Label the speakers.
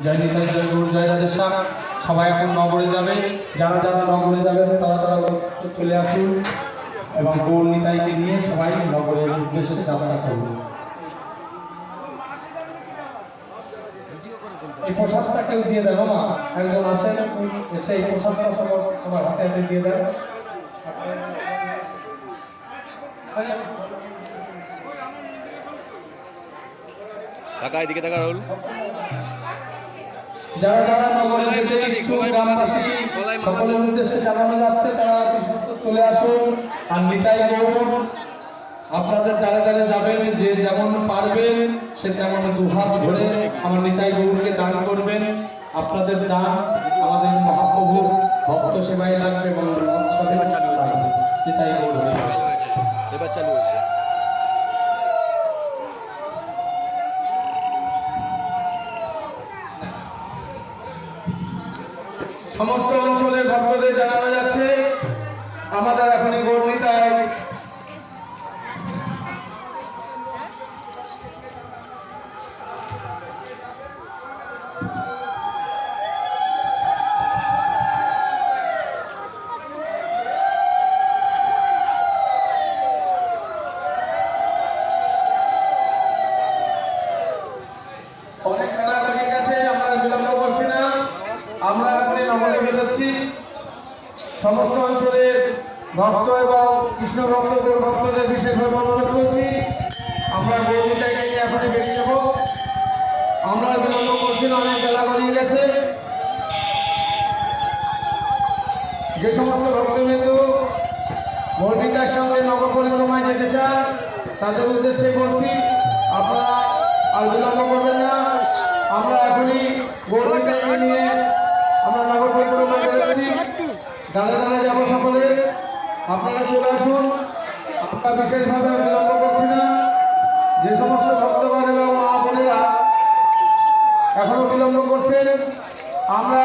Speaker 1: জয় নিতাই, জয় গৌর, জয় রাধেশ্যাম। সবাই এখন নগরে যাবে, যারা যারা নগরে যাবেন তারা তারা চলে আসুন এবং গৌর নিতাইকে নিয়ে সবাই নগরের উদ্দেশ্যে যাত্রা করবেন। এই প্রসাদটা কেউ দিয়ে দেবো না, একজন আসেন এসে এই প্রসাদটা সবার আমার হাতে হাতে দিয়ে দেন।
Speaker 2: এদিকে টাকা রাহুল।
Speaker 1: যারা যারা নগরে যেতে ইচ্ছুক গ্রামবাসী সকলের উদ্দেশ্যে জানানো যাচ্ছে তারা চলে আসুন। আর নিতাই গৌর আপনাদের দ্বারে দ্বারে যাবেন, যে যেমন পারবেন সে তেমন দুহাত ধরে আমার নিতাই গৌরকে দান করবেন। আপনাদের দান আমাদের মহাপ্রভুর ভক্ত সেবায় লাগবে এবং লাগবে। নিতাই গৌর
Speaker 2: এবার চালু হয়েছে।
Speaker 1: সমস্ত অঞ্চলের ভক্তদের জানানো যাচ্ছে আমাদের এখনই গৌর নিতাই অনেক খেলা হয়ে গেছে, আমরা বিলম্ব করছি না, আমরা এখনই নগরে বেরোচ্ছি। সমস্ত অঞ্চলের ভক্ত এবং কৃষ্ণ ভক্ত গৌর ভক্তদের বিশেষভাবে অনুরোধ করছি, আমরা গৌর নিতাইকে নিয়ে এখনই বেরিয়ে যাব। আমরা বিলম্ব করছি না, অনেক বেলা গড়িয়ে গেছে। যে সমস্ত ভক্তবৃন্দ গৌর নিতাইয়ের সঙ্গে নগর পরিক্রমায় যেতে চান তাদের উদ্দেশ্যে বলছি আপনারা আর বিলম্ব করবেন না, আমরা এখনই গৌর নিতাইকে নিয়ে আমরা নগর পরিক্রমায় বেরোচ্ছি। দাঁড়ে দাঁড়ে যাবো সকলে, আপনারা চলে আসুন। আমরা বিশেষভাবে বিলম্ব করছি না। যে সমস্ত ভক্তগণ এবং মা বোনেরা এখনো বিলম্ব করছেন আমরা